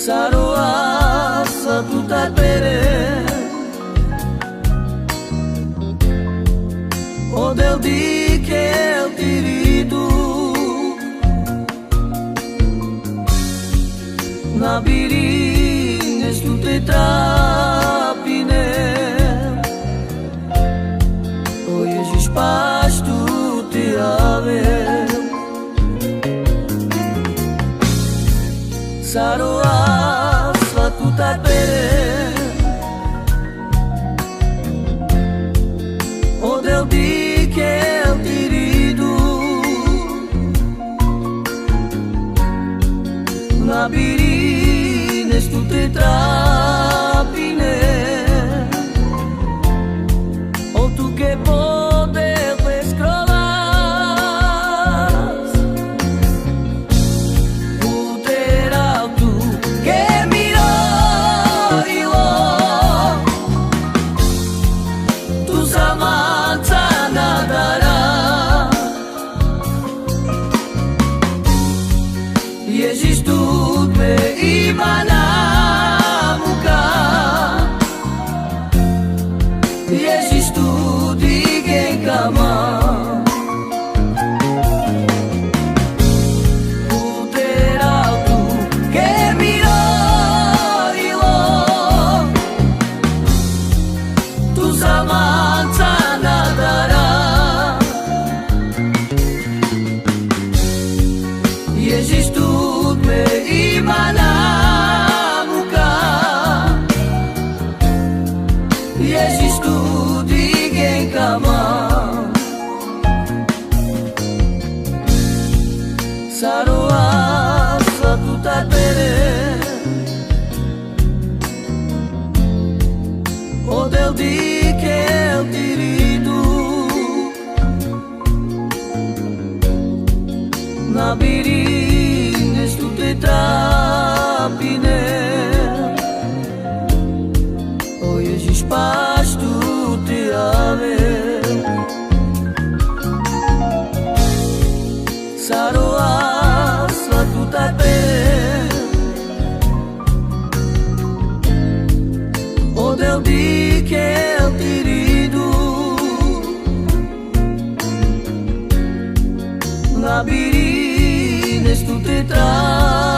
sarò assa tutta bene. O del di che eu tirido na birines tutte trapine. O Jesus paz tu te ave sarò assa tutta bene. O del di che eu tirido na birines tutte trapine. O tu che potevi scrollar puterà tu che mirò tu samanza nadara. Ježiš tu me ima na muka, Ježiš tu digen kama. Puterá tu que mirorilo tu samanza nadara. Ježiš tu me ima na muka, Ježiš tu digen kama. Sarò assa tutta bene. O del di che eu tirido na birines tutte trapine. O Ježiš paz tu te ave sarò assa tutta bene. O del di che eu tirido na birines tutte trapine.